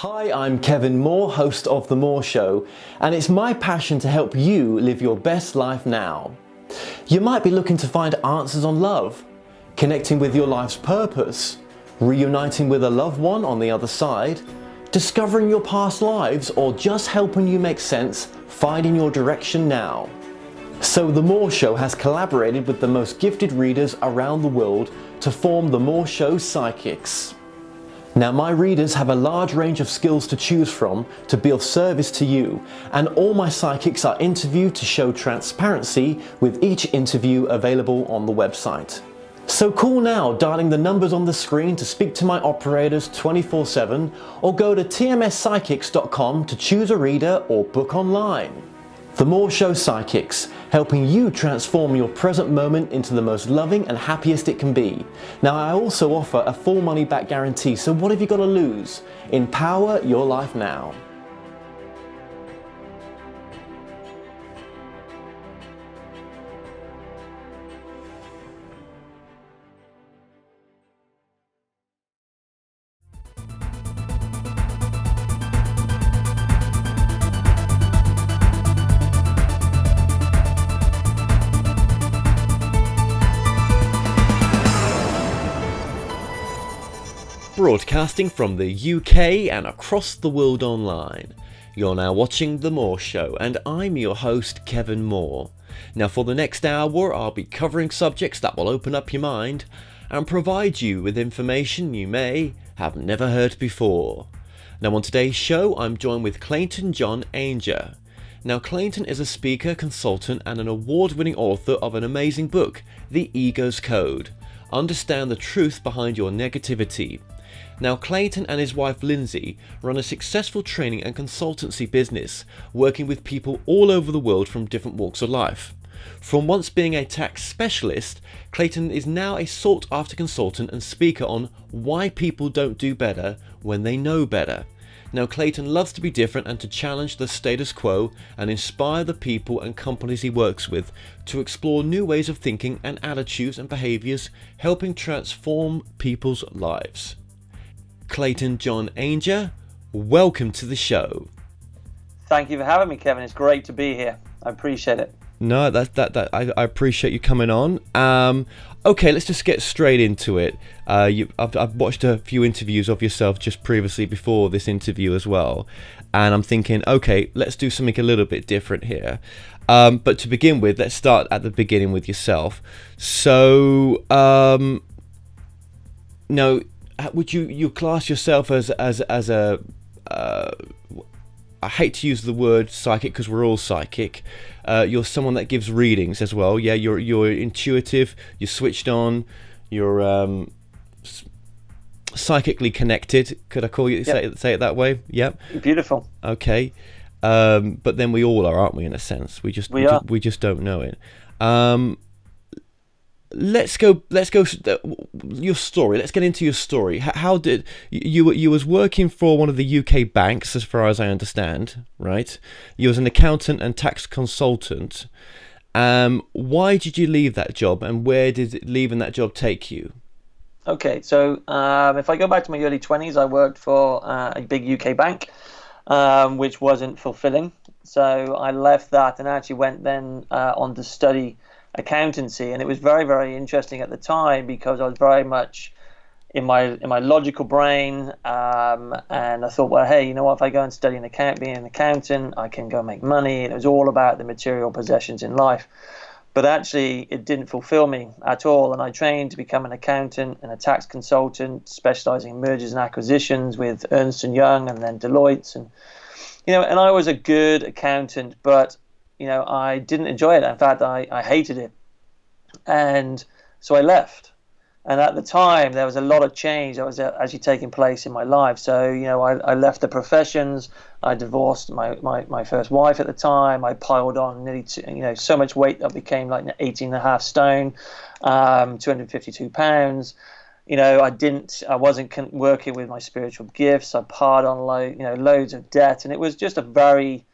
Hi, I'm Kevin Moore, host of The Moore Show, and it's my passion to help you live your best life now. You might be looking to find answers on love, connecting with your life's purpose, reuniting with a loved one on the other side, discovering your past lives, or just helping you make sense, finding your direction now. So The Moore Show has collaborated with the most gifted readers around the world to form The Moore Show Psychics. Now, my readers have a large range of skills to choose from to be of service to you, and all my psychics are interviewed to show transparency, with each interview available on the website. So call now, dialing the numbers on the screen to speak to my operators 24/7, or go to tmspsychics.com to choose a reader or book online. The Moore Show Psychics, helping you transform your present moment into the most loving and happiest it can be. Now, I also offer a full money back guarantee, so what have you got to lose? Empower your life now. Broadcasting from the UK and across the world online. You're now watching The Moore Show, and I'm your host, Kevin Moore. Now, for the next hour, I'll be covering subjects that will open up your mind and provide you with information you may have never heard before. Now, on today's show, I'm joined with Clayton John Ainger. Now, Clayton is a speaker, consultant, and an award-winning author of an amazing book, The Ego's Code. Understand the truth behind your negativity. Now, Clayton and his wife Lindsay run a successful training and consultancy business, working with people all over the world from different walks of life. From once being a tax specialist, Clayton is now a sought-after consultant and speaker on why people don't do better when they know better. Now, Clayton loves to be different and to challenge the status quo and inspire the people and companies he works with to explore new ways of thinking and attitudes and behaviours, helping transform people's lives. Clayton John Ainger, welcome to the show. Thank you for having me, Kevin. It's great to be here. I appreciate it. No, I appreciate you coming on. Okay, let's just get straight into it. I've watched a few interviews of yourself just previously before this interview as well, and I'm thinking, okay, let's do something a little bit different here. But to begin with, let's start at the beginning with yourself. So, now, would you class yourself as a I hate to use the word psychic because we're all psychic. You're someone that gives readings as well. Yeah, you're intuitive. You're switched on. You're psychically connected. Could I call you? Yep. Say it that way? Yep. Beautiful. Okay. But then we all are, aren't we? In a sense, we just don't know it. Let's go. Your story. Let's get into your story. How did you was working for one of the UK banks, as far as I understand, right? You was an accountant and tax consultant. Why did you leave that job, and where did leaving that job take you? Okay, so if I go back to my early 20s, I worked for a big UK bank, which wasn't fulfilling. So I left that and actually went then on to study accountancy, and it was very, very interesting at the time because I was very much in my logical brain, and I thought, well, hey, you know what, if I go and study being an accountant, I can go make money, and it was all about the material possessions in life. But actually it didn't fulfill me at all, and I trained to become an accountant and a tax consultant, specializing in mergers and acquisitions with Ernst & Young and then Deloitte, and and I was a good accountant, but I didn't enjoy it. In fact, I hated it. And so I left. And at the time, there was a lot of change that was actually taking place in my life. So, I left the professions. I divorced my first wife at the time. I piled on nearly, so much weight that I became like 18.5 stone, 252 pounds. I wasn't working with my spiritual gifts. I piled on loads of debt. And it was just a very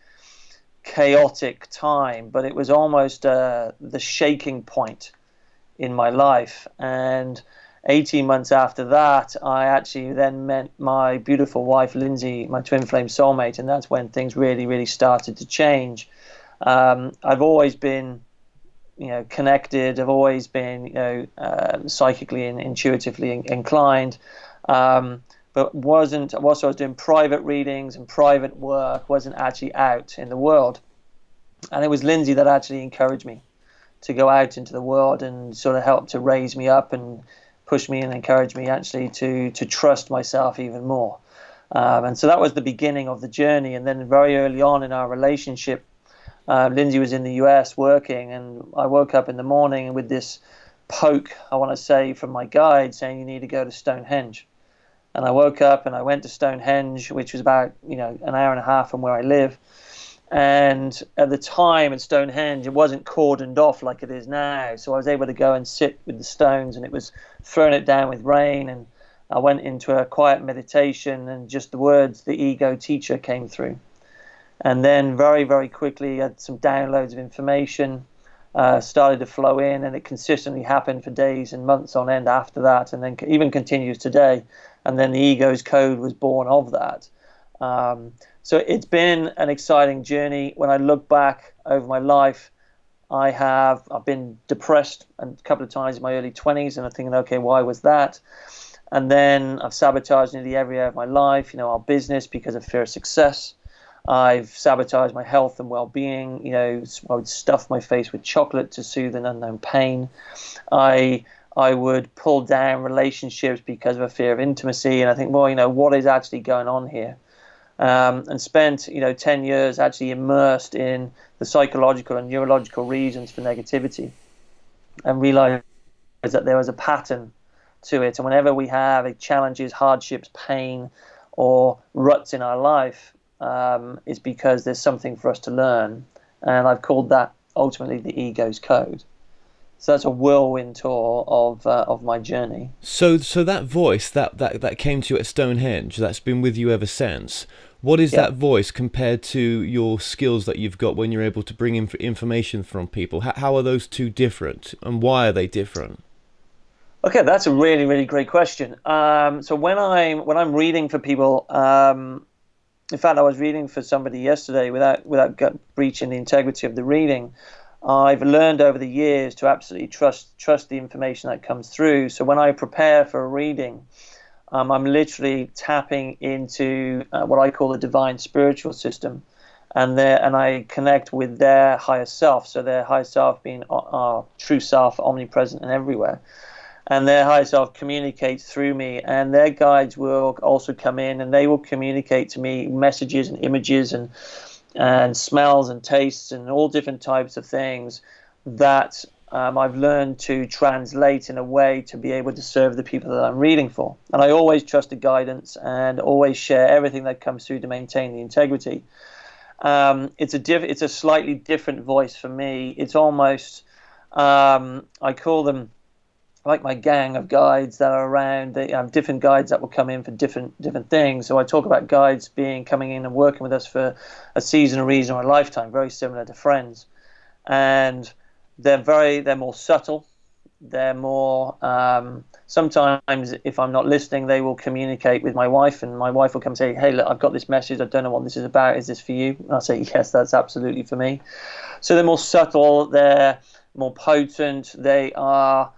chaotic time, but it was almost the shaking point in my life. And 18 months after that, I actually then met my beautiful wife, Lindsay, my twin flame soulmate, and that's when things really, really started to change. I've always been, connected. I've always been, psychically and intuitively inclined, but wasn't. Also, I was doing private readings and private work. Wasn't actually out in the world, and it was Lindsay that actually encouraged me to go out into the world and sort of help to raise me up and push me and encourage me actually to trust myself even more. And so that was the beginning of the journey. And then very early on in our relationship, Lindsay was in the US working, and I woke up in the morning with this poke, I want to say, from my guide saying you need to go to Stonehenge. And I woke up and I went to Stonehenge, which was about an hour and a half from where I live. And at the time at Stonehenge, it wasn't cordoned off like it is now. So I was able to go and sit with the stones, and it was throwing it down with rain. And I went into a quiet meditation, and just the words, the ego teacher, came through. And then very, very quickly, I had some downloads of information started to flow in, and it consistently happened for days and months on end after that, and then even continues today. And then the ego's code was born of that. So it's been an exciting journey. When I look back over my life, I've been depressed a couple of times in my early 20s, and I'm thinking, okay, why was that? And then I've sabotaged nearly every area of my life, our business, because of fear of success. I've sabotaged my health and well-being. I would stuff my face with chocolate to soothe an unknown pain. I would pull down relationships because of a fear of intimacy. And I think, well, what is actually going on here? And spent 10 years actually immersed in the psychological and neurological reasons for negativity, and realized that there was a pattern to it. And whenever we have challenges, hardships, pain, or ruts in our life, it's because there's something for us to learn. And I've called that ultimately the ego's code. So that's a whirlwind tour of my journey. So that voice that came to you at Stonehenge, that's been with you ever since. What is that voice compared to your skills that you've got when you're able to bring in information from people? How are those two different, and why are they different? Okay, that's a really, really great question. So when I'm reading for people, in fact, I was reading for somebody yesterday without breaching the integrity of the reading. I've learned over the years to absolutely trust the information that comes through. So when I prepare for a reading, I'm literally tapping into what I call the divine spiritual system, and I connect with their higher self. So their higher self being our true self, omnipresent and everywhere. And their higher self communicates through me, and their guides will also come in, and they will communicate to me messages and images and smells and tastes and all different types of things that I've learned to translate in a way to be able to serve the people that I'm reading for. And I always trust the guidance and always share everything that comes through to maintain the integrity. It's a slightly different voice for me. It's almost, I call them like my gang of guides that are around. They have different guides that will come in for different things. So I talk about guides coming in and working with us for a season, a reason, or a lifetime, very similar to friends. And they're more subtle. They're more, sometimes if I'm not listening, they will communicate with my wife, and my wife will come and say, hey, look, I've got this message. I don't know what this is about. Is this for you? And I'll say, yes, that's absolutely for me. So they're more subtle. They're more potent. They are,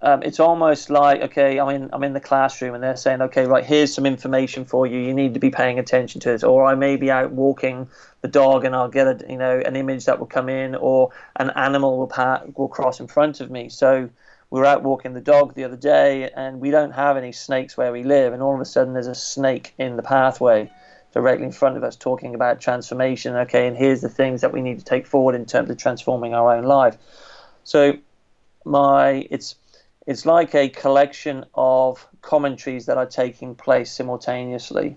it's almost like, okay, I'm in the classroom, and they're saying, okay, right, here's some information for you. You need to be paying attention to this. Or I may be out walking the dog, and I'll get an image that will come in, or an animal will cross in front of me. So we were out walking the dog the other day, and we don't have any snakes where we live, and all of a sudden there's a snake in the pathway directly in front of us, talking about transformation. Okay, and here's the things that we need to take forward in terms of transforming our own life. So it's like a collection of commentaries that are taking place simultaneously.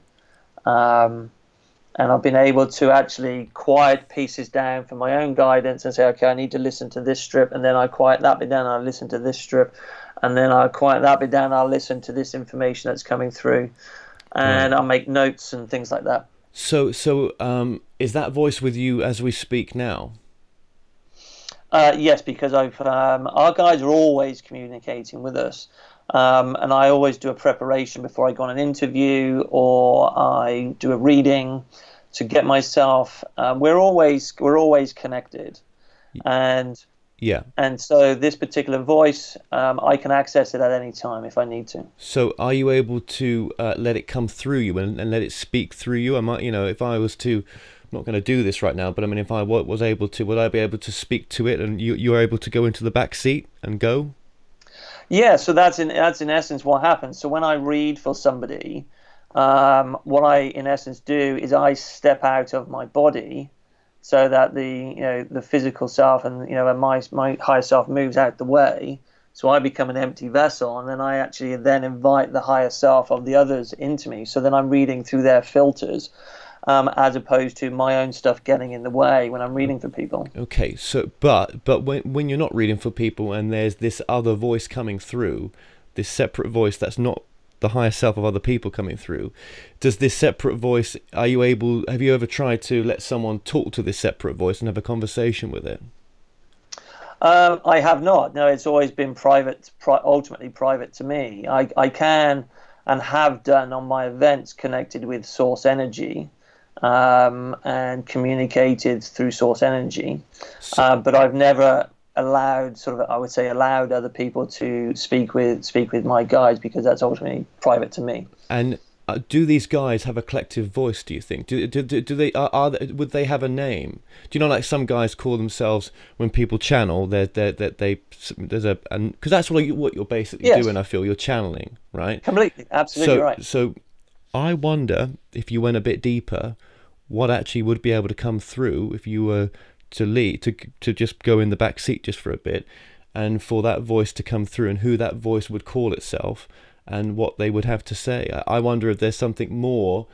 And I've been able to actually quiet pieces down for my own guidance and say, okay, I need to listen to this strip, and then I quiet that bit down, and I listen to this strip, and then I quiet that bit down, and I'll listen to this information that's coming through, and I'll make notes and things like that. So is that voice with you as we speak now? Yes, because our guides are always communicating with us. And I always do a preparation before I go on an interview or I do a reading to get myself. We're always connected, and Yeah. and so this particular voice, I can access it at any time if I need to. So are you able to let it come through you and let it speak through you? I might, if I was to, I'm not going to do this right now, but I mean, if I was able to, would I be able to speak to it and you're able to go into the back seat and go? Yeah, so that's in essence what happens. So when I read for somebody, what I in essence do is I step out of my body, so that the physical self and and my higher self moves out the way. So I become an empty vessel, and then I actually then invite the higher self of the others into me. So then I'm reading through their filters, as opposed to my own stuff getting in the way when I'm reading for people. Okay, so but when you're not reading for people and there's this other voice coming through, this separate voice that's not the higher self of other people coming through, does this separate voice, have you ever tried to let someone talk to this separate voice and have a conversation with it? I have not. No, it's always been ultimately private to me. I can and have done on my events connected with source energy, and communicated through source energy. But I've never allowed other people to speak with my guides, because that's ultimately private to me. And do these guys have a collective voice, do you think? Do they would they have a name? Do you know, like some guys call themselves, when people channel, there's a, because that's what you're basically doing. I feel you're channeling, right? Completely, absolutely right. So I wonder, if you went a bit deeper, what actually would be able to come through if you were to lead, to just go in the back seat just for a bit, and for that voice to come through, and who that voice would call itself and what they would have to say. I wonder if there's something more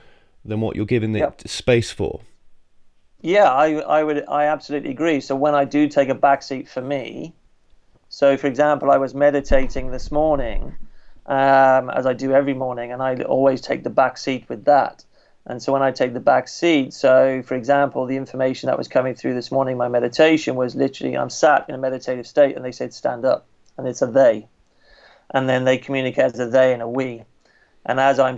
than what you're giving it space for. Yeah, I absolutely agree. So when I do take a back seat for me, so for example, I was meditating this morning, as I do every morning, and I always take the back seat with that. And so when I take the back seat, so for example, the information that was coming through this morning, my meditation was literally, I'm sat in a meditative state and they said, stand up, and it's a they. And then they communicate as a they and a we. And as I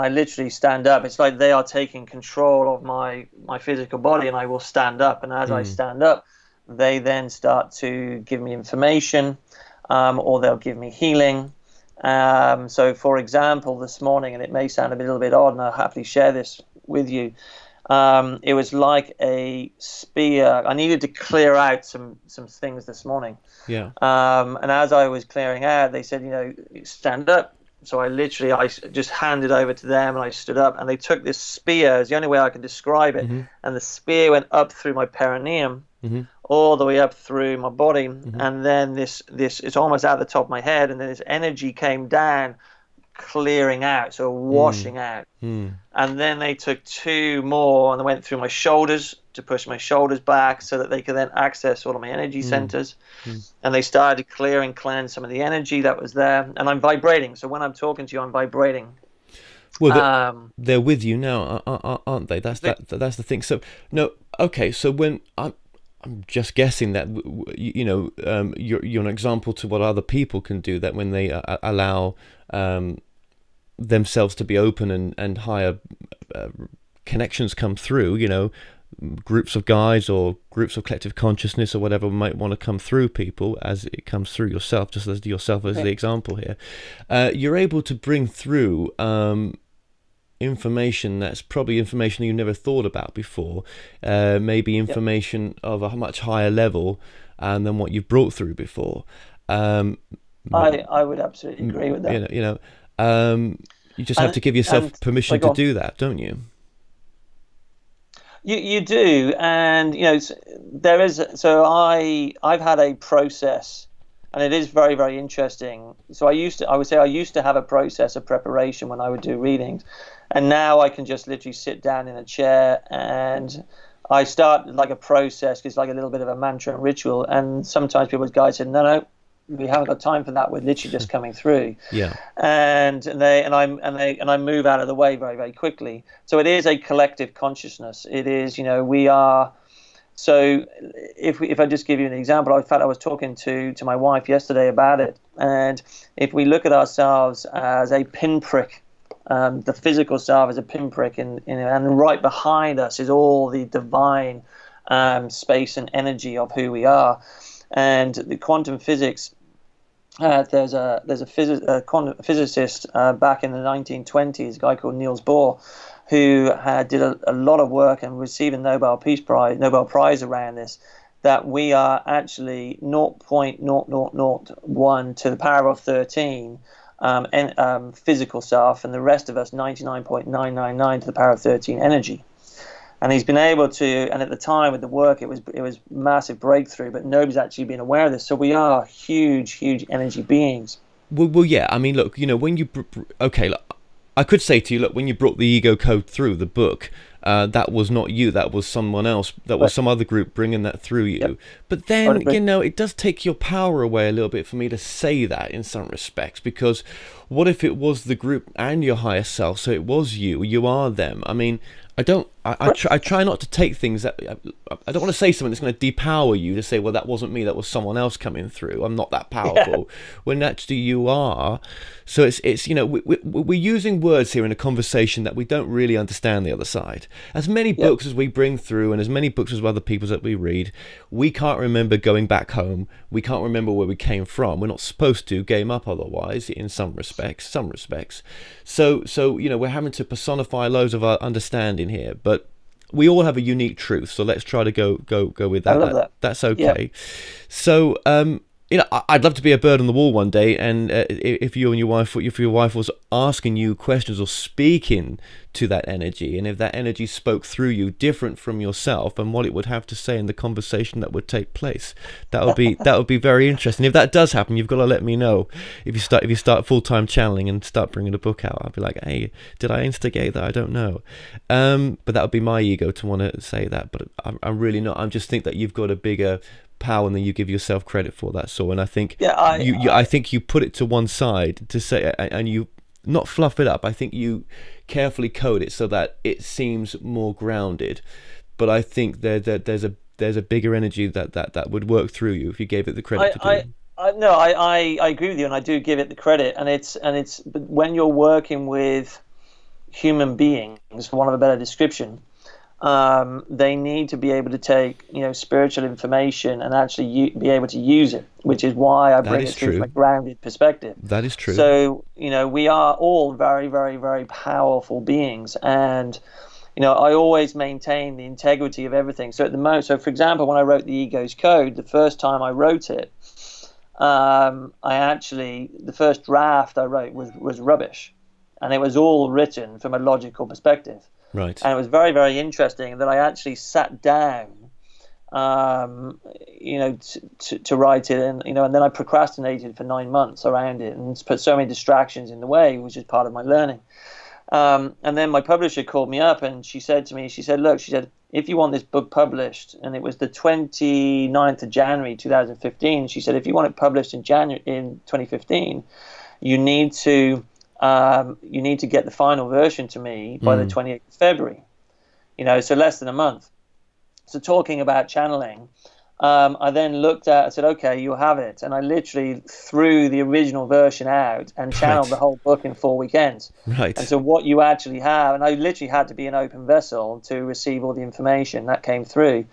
literally stand up. It's like they are taking control of my physical body, and I will stand up. And as I stand up, they then start to give me information, or they'll give me healing. So, for example, this morning, and it may sound a little bit odd, and I'll happily share this with you. It was like a spear. I needed to clear out some things this morning. Yeah. And as I was clearing out, they said, stand up. So I just handed over to them, and I stood up, and they took this spear. It's the only way I can describe it. Mm-hmm. And the spear went up through my perineum, mm-hmm. all the way up through my body. Mm-hmm. And then this it's almost out the top of my head. And then this energy came down, clearing out, so washing out. And then they took two more, and they went through my shoulders to push my shoulders back so that they could then access all of my energy centers. And they started to cleanse some of the energy that was there. And I'm vibrating, so when I'm talking to you, I'm vibrating. Well, they're with you now, aren't they? That's the thing. So no, okay. So when I'm just guessing that you're an example to what other people can do, that when they allow themselves to be open and higher connections come through, groups of guides or groups of collective consciousness or whatever might want to come through people, as it comes through yourself, just as yourself as the example here, you're able to bring through information that's probably information you've never thought about before, maybe information of a much higher level than what you've brought through before. I would absolutely agree with that. You just have to give yourself permission to do that, don't you? You do, and there is. So I've had a process, and it is very, very interesting. So I would say I used to have a process of preparation when I would do readings, and now I can just literally sit down in a chair and I start like a process. It's like a little bit of a mantra and ritual, and sometimes people's guides said, no, we haven't got time for that. We're literally just coming through. Yeah. And I move out of the way very, very quickly. So it is a collective consciousness. It is, we are. So if I just give you an example, in fact, I was talking to my wife yesterday about it, and if we look at ourselves as a pinprick, the physical self is a pinprick, and right behind us is all the divine space and energy of who we are, and the quantum physics. There's a quantum physicist back in the 1920s, a guy called Niels Bohr, who did a lot of work and received a Nobel Prize around this. That we are actually 0.0001 to the power of 13 physical self, and the rest of us 99.999 to the power of 13 energy. And he's been able to, and at the time with the work, it was massive breakthrough, but nobody's actually been aware of this. So we are huge energy beings. Well, yeah. I mean, look, when you okay, look, I could say to you, look, when you brought the ego code through the book, that was not you. That was someone else. That was some other group bringing that through you. Yep. But then, it does take your power away a little bit for me to say that in some respects, because what if it was the group and your higher self? So it was you. You are them. I mean, I try not to take things that I don't want to say something that's going to depower you, to say, well, that wasn't me, that was someone else coming through, I'm not that powerful, when actually you are. So it's we're using words here in a conversation that we don't really understand the other side. As many books as we bring through, and as many books as other people's that we read, we can't remember going back home, we can't remember where we came from. We're not supposed to game up otherwise, in some respects. So we're having to personify loads of our understanding here, but we all have a unique truth, so let's try to go with that. I love that. That's okay. So I'd love to be a bird on the wall one day, and if your wife was asking you questions or speaking to that energy, and if that energy spoke through you different from yourself, and what it would have to say in the conversation that would take place, that would be very interesting. If that does happen, you've got to let me know. If you start full-time channeling and start bringing a book out, I'll be like, hey, did I instigate that? I don't know. But that would be my ego to want to say that, but I'm really not. I just think that you've got a bigger power than you give yourself credit for. That's all. And I think I think you put it to one side to say, and you not fluff it up. I think you carefully code it so that it seems more grounded. But I think there's a bigger energy that would work through you if you gave it the credit to do. I agree with you, and I do give it the credit. And it's but when you're working with human beings, for want of a better description, they need to be able to take spiritual information and actually be able to use it, which is why I bring it through from a grounded perspective. That is true. So we are all very, very, very powerful beings, and I always maintain the integrity of everything. So for example, when I wrote the Ego's Code, the first time I wrote it, the first draft I wrote was rubbish, and it was all written from a logical perspective. Right. And it was very, very interesting that I actually sat down, to write it, and and then I procrastinated for 9 months around it and put so many distractions in the way, which is part of my learning. And then my publisher called me up, and she said to me, look, if you want this book published, and it was the 29th of January 2015, she said, if you want it published in 2015, you need to get the final version to me by the 28th of February, so less than a month. So talking about channeling, I then I said, okay, you'll have it. And I literally threw the original version out and channeled the whole book in 4 weekends. Right. And so what you actually have, and I literally had to be an open vessel to receive all the information that came through.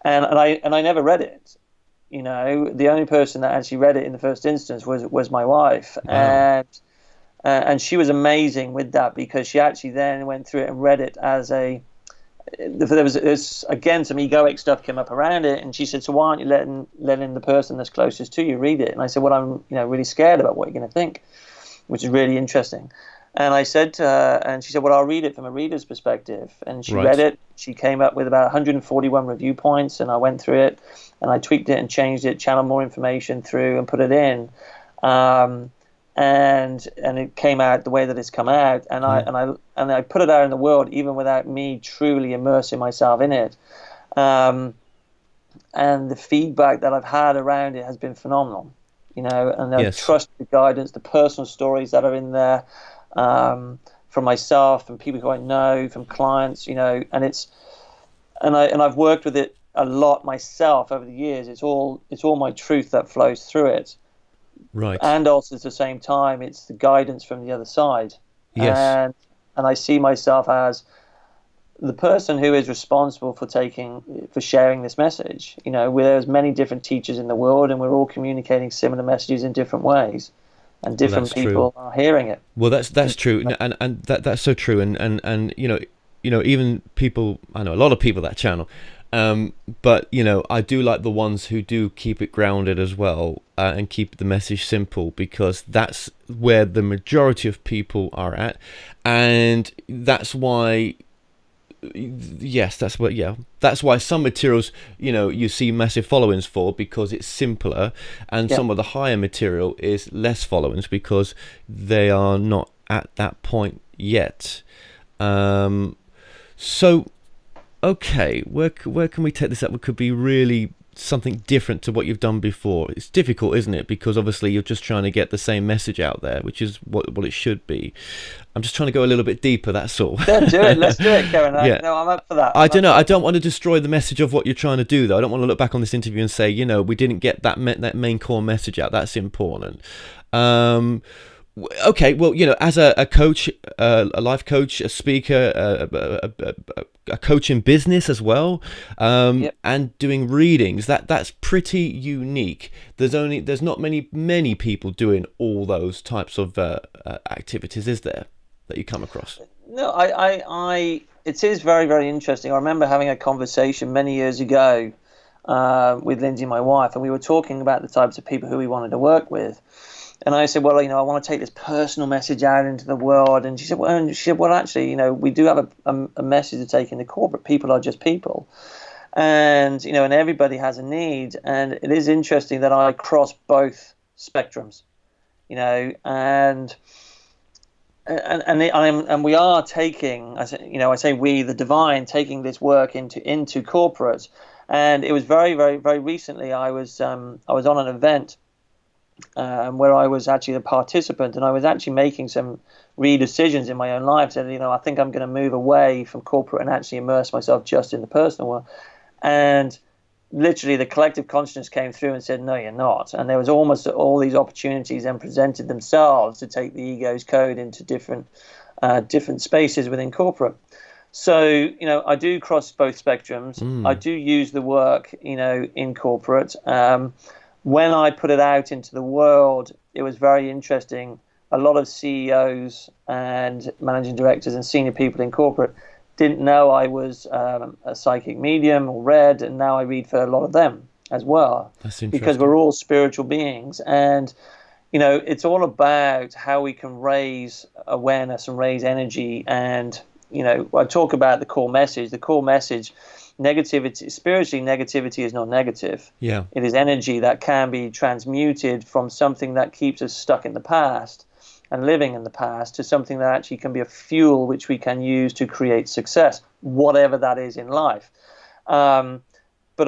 And I never read it. The only person that actually read it in the first instance was my wife. Wow. And she was amazing with that, because she actually then went through it and read it as there was again some egoic stuff came up around it, and she said, so why aren't you letting the person that's closest to you read it? And I said, well, I'm really scared about what you're going to think, which is really interesting. And I said to her, and she said, well, I'll read it from a reader's perspective. And she read it. She came up with about 141 review points, and I went through it, and I tweaked it and changed it, channeled more information through, and put it in. And it came out the way that it's come out, and I put it out in the world even without me truly immersing myself in it, and the feedback that I've had around it has been phenomenal, and I trust the guidance, the personal stories that are in there, from myself, from people who I know, from clients, and I've worked with it. a lot myself over the years. It's all my truth that flows through it, Right. and also at the same time, it's the guidance from the other side. Yes. And I see myself as the person who is responsible for sharing this message. There's many different teachers in the world, and we're all communicating similar messages in different ways, and different people are hearing it. Well, that's true, and that's so true, and even people, I know a lot of people that channel, but I do like the ones who do keep it grounded as well, and keep the message simple, because that's where the majority of people are at, and that's why. Yes, that's why some materials you see massive followings for, because it's simpler, and some of the higher material is less followings because they are not at that point yet. So okay, where can we take this up? It could be really something different to what you've done before. It's difficult, isn't it? Because obviously you're just trying to get the same message out there, which is what it should be. I'm just trying to go a little bit deeper, that's all. Yeah, do it. Let's do it, Kevin. No, I'm up for that. I don't know. I don't want to destroy the message of what you're trying to do, though. I don't want to look back on this interview and say, we didn't get that main core message out. That's important. Okay, well, as a coach, a life coach, a speaker, a coach in business as well, and doing readings, that's pretty unique. There's not many people doing all those types of activities, is there, that you come across? No, it is very, very interesting. I remember having a conversation many years ago with Lindsay, my wife, and we were talking about the types of people who we wanted to work with. And I said, well, I want to take this personal message out into the world. And she said, well, actually, we do have a message to take into corporate. People are just people. And, and everybody has a need. And it is interesting that I cross both spectrums, and we are taking, I say we, the divine, taking this work into corporate. And it was very, very, very recently, I was on an event where I was actually a participant, and I was actually making some decisions in my own life. Said, I think I'm going to move away from corporate and actually immerse myself just in the personal world. And literally, the collective consciousness came through and said, "No, you're not." And there was almost all these opportunities and presented themselves to take the ego's code into different spaces within corporate. So, I do cross both spectrums. I do use the work, in corporate. When I put it out into the world, it was very interesting. A lot of CEOs and managing directors and senior people in corporate didn't know I was a psychic medium or read, and now I read for a lot of them as well. That's interesting. Because we're all spiritual beings, and it's all about how we can raise awareness and raise energy. And I talk about the core message. The core message. Negativity, spiritually, negativity is not negative. Yeah. It is energy that can be transmuted from something that keeps us stuck in the past and living in the past to something that actually can be a fuel which we can use to create success, whatever that is in life. But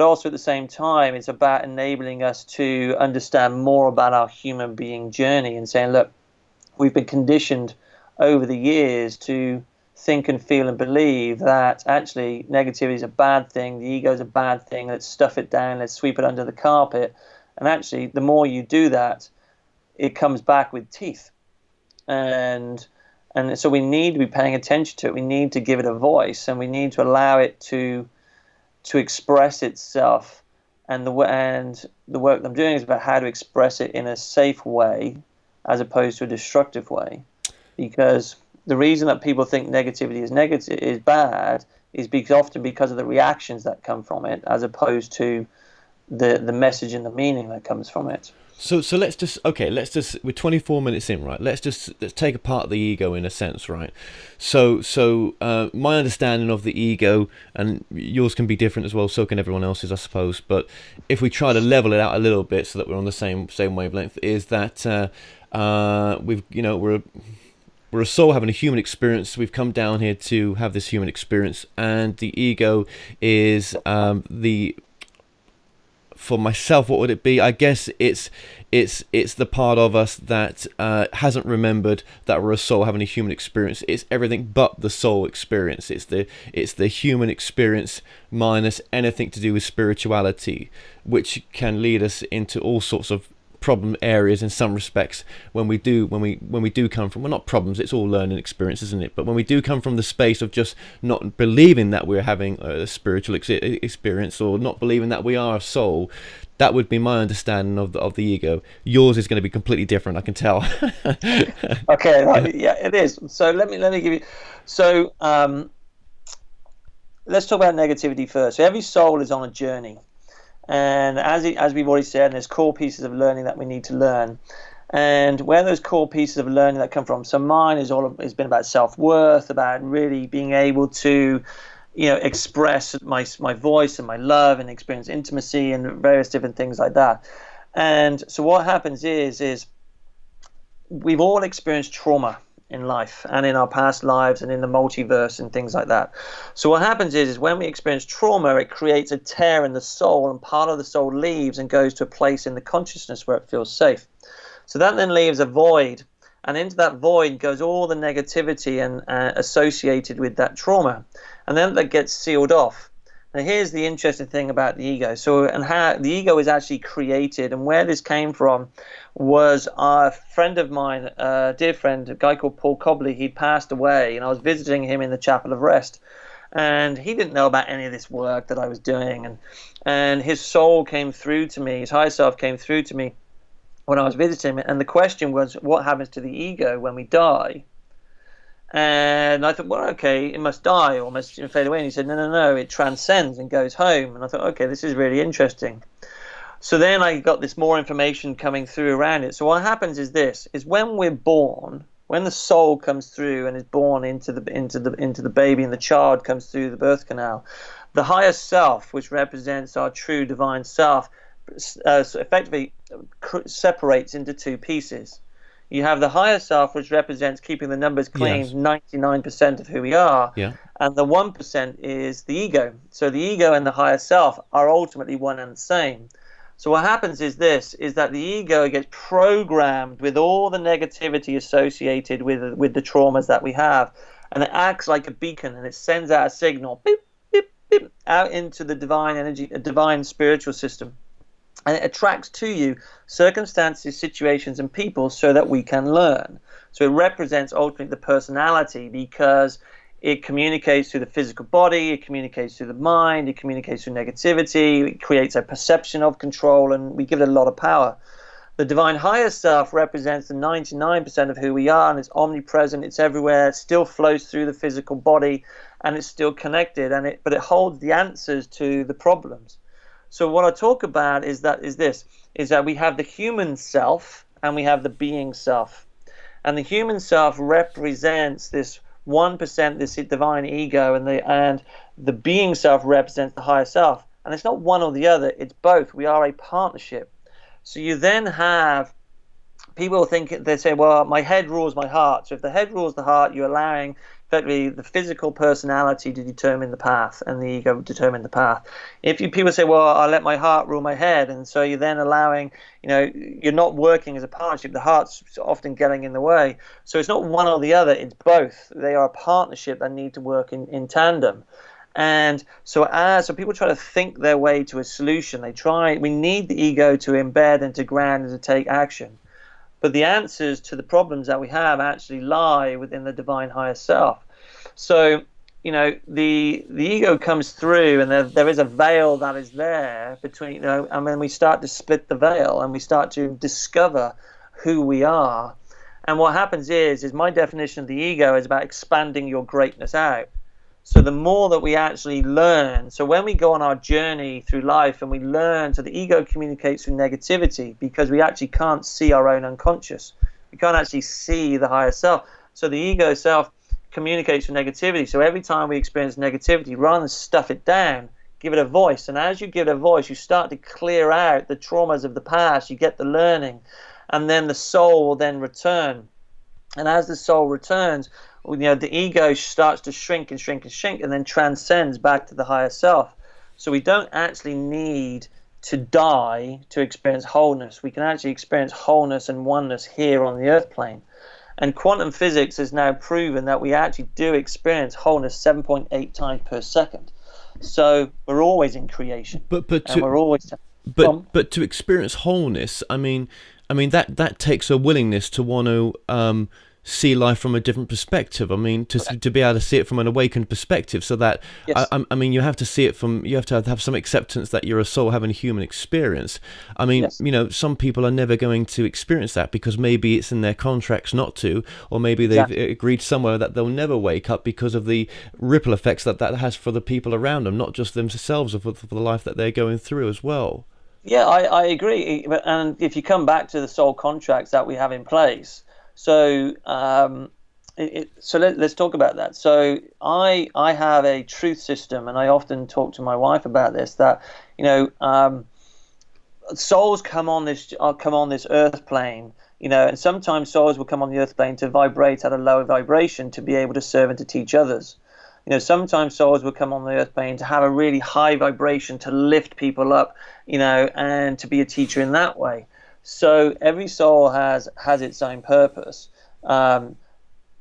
also at the same time, it's about enabling us to understand more about our human being journey and saying, look, we've been conditioned over the years to think and feel and believe that actually negativity is a bad thing, the ego is a bad thing, let's stuff it down, let's sweep it under the carpet. And actually, the more you do that, it comes back with teeth. And so we need to be paying attention to it. We need to give it a voice, and we need to allow it to express itself. And the work that I'm doing is about how to express it in a safe way as opposed to a destructive way. Because the reason that people think negativity is bad is often because of the reactions that come from it, as opposed to the message and the meaning that comes from it. So let's just we're 24 minutes in, right? Let's take apart the ego in a sense, right? So my understanding of the ego, and yours can be different as well, so can everyone else's, I suppose. But if we try to level it out a little bit so that we're on the same wavelength, is that we're a soul having a human experience. We've come down here to have this human experience, and the ego is the for myself, what would it be? I guess it's the part of us that hasn't remembered that we're a soul having a human experience. It's everything but the soul experience. It's the human experience minus anything to do with spirituality, which can lead us into all sorts of problem areas in some respects when we do come from, well, not problems, it's all learning experience, isn't it? But when we do come from the space of just not believing that we're having a spiritual experience, or not believing that we are a soul, that would be my understanding of the ego. Yours is going to be completely different, I can tell. Okay, right, yeah, it is. So let me give you. So let's talk about negativity first. So every soul is on a journey. And as we've already said, there's core pieces of learning that we need to learn. And where those core pieces of learning that come from, so mine has been about self-worth, about really being able to, express my voice and my love and experience intimacy and various different things like that. And so what happens is we've all experienced trauma in life and in our past lives and in the multiverse and things like that. So what happens is when we experience trauma, it creates a tear in the soul, and part of the soul leaves and goes to a place in the consciousness where it feels safe. So that then leaves a void, and into that void goes all the negativity and associated with that trauma, and then that gets sealed off. Now here's the interesting thing about the ego. So, and how the ego is actually created, and where this came from was a friend of mine, a dear friend, a guy called Paul Cobley. He'd passed away, and I was visiting him in the Chapel of Rest, and he didn't know about any of this work that I was doing, and his soul came through to me, his higher self came through to me when I was visiting him, and the question was, what happens to the ego when we die? And I thought, well, okay, it must die or must fade away. And he said, no, it transcends and goes home. And I thought, okay, this is really interesting. So then I got this more information coming through around it. So what happens is this: is when we're born, when the soul comes through and is born into the baby, and the child comes through the birth canal, the higher self, which represents our true divine self, effectively separates into two pieces. You have the higher self, which represents keeping the numbers clean, yes. 99% of who we are, yeah. And the 1% is the ego. So the ego and the higher self are ultimately one and the same. So what happens is this, is that the ego gets programmed with all the negativity associated with the traumas that we have, and it acts like a beacon, and it sends out a signal, beep, beep, beep, out into the divine energy, a divine spiritual system. And it attracts to you circumstances, situations, and people so that we can learn. So it represents ultimately the personality, because it communicates through the physical body, it communicates through the mind, it communicates through negativity, it creates a perception of control, and we give it a lot of power. The divine higher self represents the 99% of who we are, and it's omnipresent, it's everywhere, it still flows through the physical body, and it's still connected, but it holds the answers to the problems. So what I talk about is that we have the human self and we have the being self. And the human self represents this 1%, this divine ego, and the being self represents the higher self. And it's not one or the other, it's both. We are a partnership. So you then have people they say, well, my head rules my heart. So if the head rules the heart, you're allowing effectively the physical personality to determine the path, and the ego determine the path. If people say, well, I'll let my heart rule my head, and so you're then allowing, you're not working as a partnership. The heart's often getting in the way. So it's not one or the other, it's both. They are a partnership that need to work in tandem. And so people try to think their way to a solution. We need the ego to embed and to ground and to take action. But the answers to the problems that we have actually lie within the divine higher self. So, the ego comes through, and there is a veil that is there between, and then we start to split the veil and we start to discover who we are. And what happens is my definition of the ego is about expanding your greatness out. So the more that we actually learn, so when we go on our journey through life and we learn, so the ego communicates through negativity, because we actually can't see our own unconscious. We can't actually see the higher self. So the ego self communicates through negativity. So every time we experience negativity, rather than stuff it down, give it a voice. And as you give it a voice, you start to clear out the traumas of the past, you get the learning, and then the soul will then return. And as the soul returns, the ego starts to shrink and shrink and shrink, and then transcends back to the higher self. So we don't actually need to die to experience wholeness. We can actually experience wholeness and oneness here on the earth plane. And quantum physics has now proven that we actually do experience wholeness 7.8 times per second. So we're always in creation, and we're always. But to experience wholeness, that takes a willingness to want to see life from a different perspective. I mean, to be able to see it from an awakened perspective, so that Yes. you have to see it from, you have to have some acceptance that you're a soul having a human experience. I mean, Yes. some people are never going to experience that because maybe it's in their contracts not to, or maybe they've agreed somewhere that they'll never wake up because of the ripple effects that has for the people around them, not just themselves, or for the life that they're going through as well. Yeah, I agree. And if you come back to the soul contracts that we have in place, so let's talk about that. So I have a truth system, and I often talk to my wife about this. That souls come on this earth plane, and sometimes souls will come on the earth plane to vibrate at a lower vibration to be able to serve and to teach others. Sometimes souls will come on the earth plane to have a really high vibration to lift people up, and to be a teacher in that way. So every soul has its own purpose. But,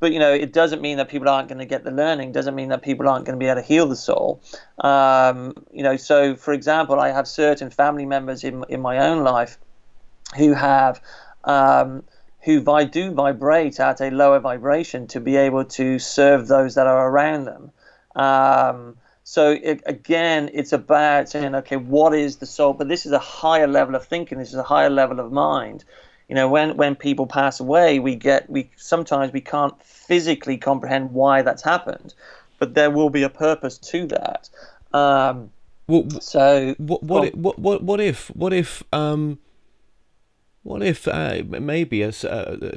it doesn't mean that people aren't going to get the learning, doesn't mean that people aren't going to be able to heal the soul. So, for example, I have certain family members in my own life who have do vibrate at a lower vibration to be able to serve those that are around them. Again, it's about saying, okay, what is the soul? But this is a higher level of thinking. This is a higher level of mind. When people pass away, sometimes we can't physically comprehend why that's happened, but there will be a purpose to that. What if maybe as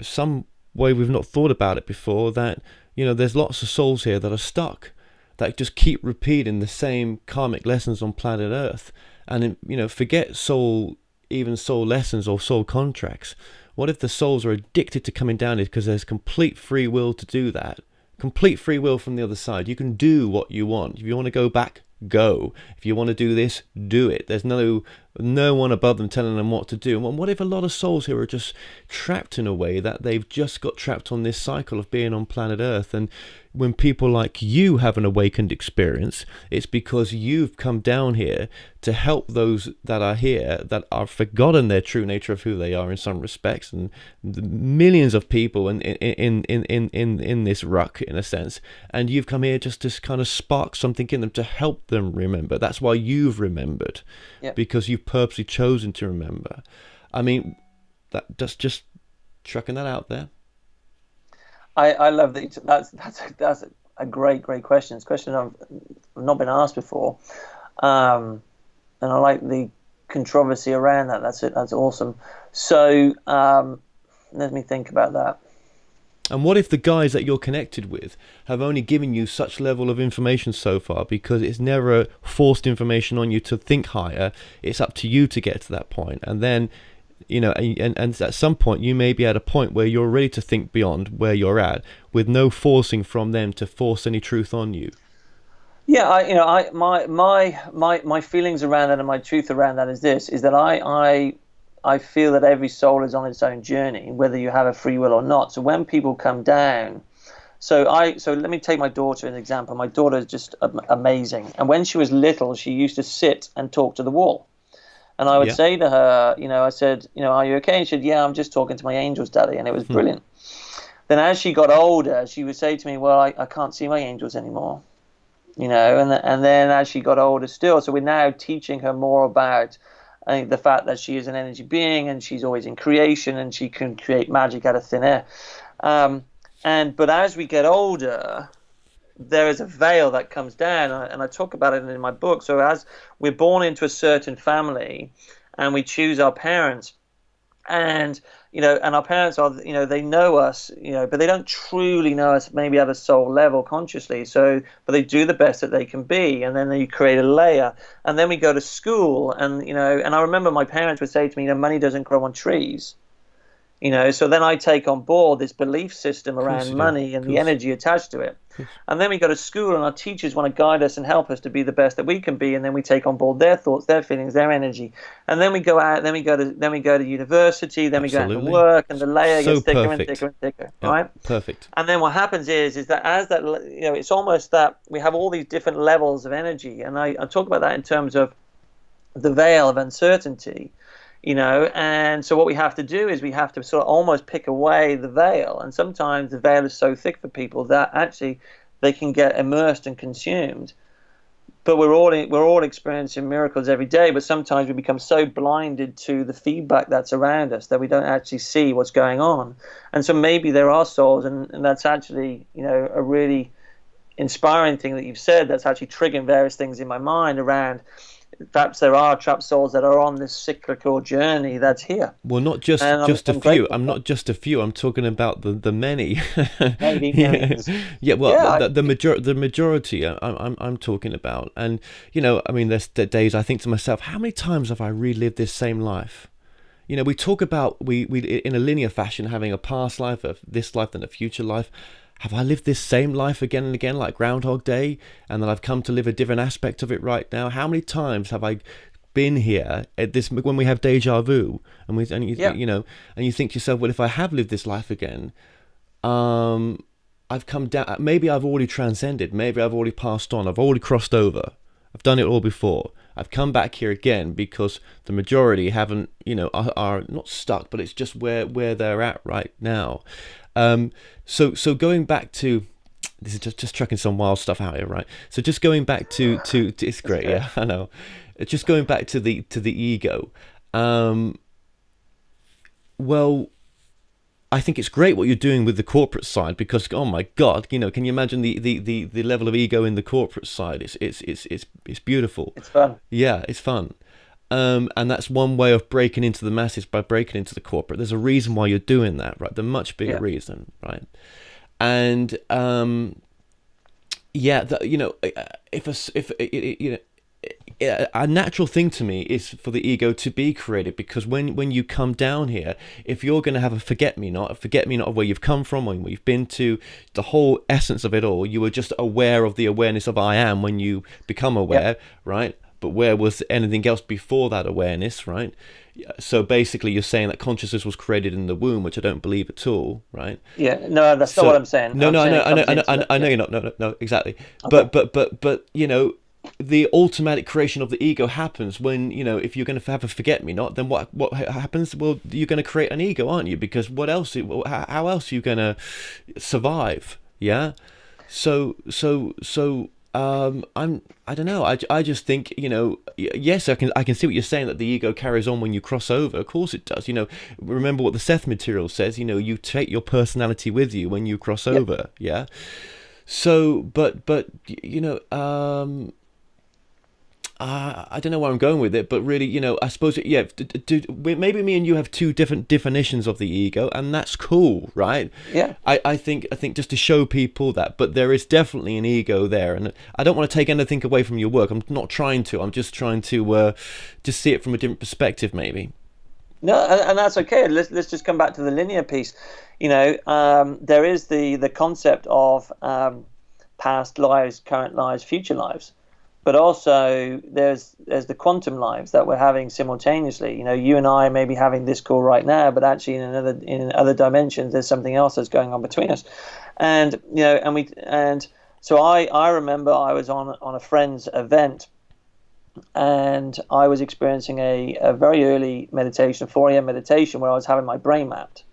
some way we've not thought about it before, that there's lots of souls here that are stuck, that just keep repeating the same karmic lessons on planet Earth, and forget soul lessons or soul contracts. What if the souls are addicted to coming down here because there's complete free will to do that? Complete free will from the other side. You can do what you want. If you want to go back, go. If you want to do this, do it. There's no one above them telling them what to do. And what if a lot of souls here are just trapped in a way that they've just got trapped on this cycle of being on planet Earth? And when people like you have an awakened experience, it's because you've come down here to help those that are here that are forgotten their true nature of who they are in some respects, and the millions of people in this ruck, in a sense, and you've come here just to kind of spark something in them to help them remember. That's why you've remembered, because you've purposely chosen to remember. I mean, that's just chucking that out there. I love that. That's a great question. It's a question I've not been asked before, and I like the controversy around that. That's awesome. So let me think about that. And what if the guys that you're connected with have only given you such level of information so far, because it's never forced information on you to think higher? It's up to you to get to that point, and then and at some point you may be at a point where you're ready to think beyond where you're at, with no forcing from them to force any truth on you. Yeah, my feelings around that and my truth around that is that I feel that every soul is on its own journey, whether you have a free will or not. So when people come down, so let me take my daughter as an example. My daughter is just amazing, and when she was little, she used to sit and talk to the wall. And I would say to her, I said, are you okay? And she said, yeah, I'm just talking to my angels, Daddy. And it was brilliant. Then as she got older, she would say to me, well, I can't see my angels anymore. And then as she got older still, so we're now teaching her more about the fact that she is an energy being, and she's always in creation, and she can create magic out of thin air. But as we get older, there is a veil that comes down, and I talk about it in my book. So as we're born into a certain family, and we choose our parents, and and our parents are, they know us, but they don't truly know us maybe at a soul level consciously. So, but they do the best that they can be, and then you create a layer, and then we go to school, and and I remember my parents would say to me, money doesn't grow on trees. So then I take on board this belief system Of course around you do. money Of and the course. energy attached to it. Of course. And then we go to school and our teachers want to guide us and help us to be the best that we can be. And then we take on board their thoughts, their feelings, their energy. And then we go out, then we go to university, then we go out to Absolutely. work, and the layer So gets thicker and perfect. thicker and thicker, Yeah. right? Perfect. And then what happens is that as that, it's almost that we have all these different levels of energy. And I talk about that in terms of the veil of uncertainty, and so what we have to do is we have to sort of almost pick away the veil. And sometimes the veil is so thick for people that actually they can get immersed and consumed. But we're all experiencing miracles every day, but sometimes we become so blinded to the feedback that's around us that we don't actually see what's going on. And so maybe there are souls, and that's actually, a really inspiring thing that you've said, that's actually triggering various things in my mind around perhaps there are trapped souls that are on this cyclical journey that's here. Well, not just And just I'm a few. grateful I'm for not just a few. I'm talking about the many. maybe Yeah. millions. Yeah. Well, Yeah, the majority. I'm talking about, and I mean, there's the days I think to myself, how many times have I relived this same life? We talk about we in a linear fashion having a past life, of this life, then a future life. Have I lived this same life again and again, like Groundhog Day, and then I've come to live a different aspect of it right now? How many times have I been here at this when we have deja vu, and and you think to yourself, well, if I have lived this life again, I've come down. Maybe I've already transcended. Maybe I've already passed on. I've already crossed over. I've done it all before. I've come back here again because the majority haven't, are not stuck, but it's just where they're at right now. So going back to, this is just chucking some wild stuff out here, right? So just going back to it's great, yeah, I know. Just going back to the ego. Well, I think it's great what you're doing with the corporate side, because oh my God, can you imagine the level of ego in the corporate side? It's beautiful. it's fun. Yeah, it's fun. And that's one way of breaking into the masses, by breaking into the corporate. There's a reason why you're doing that, right? The much bigger reason, right? And a natural thing to me is for the ego to be created, because when you come down here, if you're going to have a forget-me-not of where you've come from, where you've been to, the whole essence of it all, you were just aware of the awareness of I am when you become aware, right? But where was anything else before that awareness, right? So basically you're saying that consciousness was created in the womb, which I don't believe at all, right? Yeah, no, that's not what I'm saying. No, I'm no, saying I know you're not. No, exactly. Okay. But the automatic creation of the ego happens when, if you're going to have a forget-me-not, then what happens? Well, you're going to create an ego, aren't you? Because what else? How else are you going to survive? Yeah. I don't know. I just think, yes, I can see what you're saying, that the ego carries on when you cross over. Of course it does. Remember what the Seth material says. You take your personality with you when you cross over. Yeah. So, but I don't know where I'm going with it, but really, I suppose, maybe me and you have two different definitions of the ego, and that's cool, right? Yeah. I think just to show people that, but there is definitely an ego there, and I don't want to take anything away from your work. I'm not trying to. I'm just trying to just see it from a different perspective, maybe. No, and that's okay. Let's just come back to the linear piece. There is the concept of past lives, current lives, future lives. But also there's the quantum lives that we're having simultaneously. You and I may be having this call right now, but actually in other dimensions, there's something else that's going on between us. And so I remember I was on a friend's event, and I was experiencing a very early meditation, 4 a.m. meditation, where I was having my brain mapped,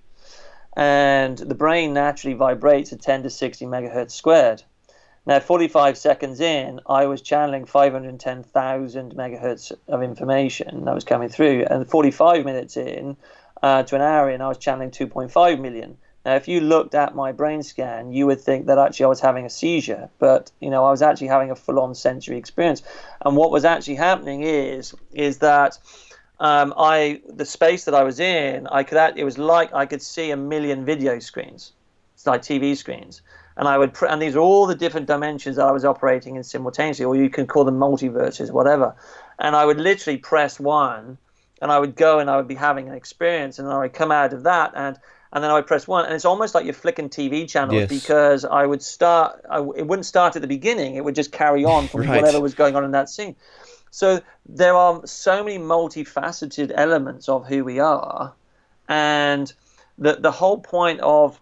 and the brain naturally vibrates at 10 to 60 megahertz squared. Now, 45 seconds in, I was channeling 510,000 megahertz of information that was coming through. And 45 minutes in to an hour in, I was channeling 2.5 million. Now, if you looked at my brain scan, you would think that actually I was having a seizure. But, I was actually having a full-on sensory experience. And what was actually happening is that the space that I was in, it was like I could see a million video screens. It's like TV screens. And and these are all the different dimensions that I was operating in simultaneously, or you can call them multiverses, whatever. And I would literally press one, and I would go and I would be having an experience, and then I would come out of that, and then I would press one, and it's almost like you're flicking TV channels, Yes. because I would start. It wouldn't start at the beginning; it would just carry on from Right. whatever was going on in that scene. So there are so many multifaceted elements of who we are, and the whole point of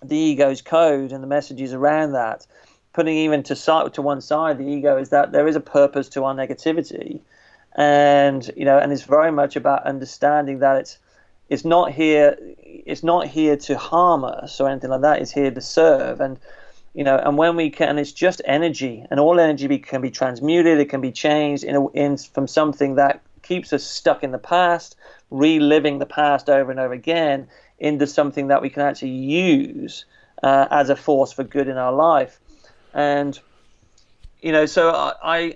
the ego's code and the messages around that, putting even to one side the ego, is that there is a purpose to our negativity, and and it's very much about understanding that it's not here to harm us or anything like that. It's here to serve, and and when we can, it's just energy, and all energy can be transmuted. It can be changed from something that keeps us stuck in the past, reliving the past over and over again, into something that we can actually use as a force for good in our life. And so I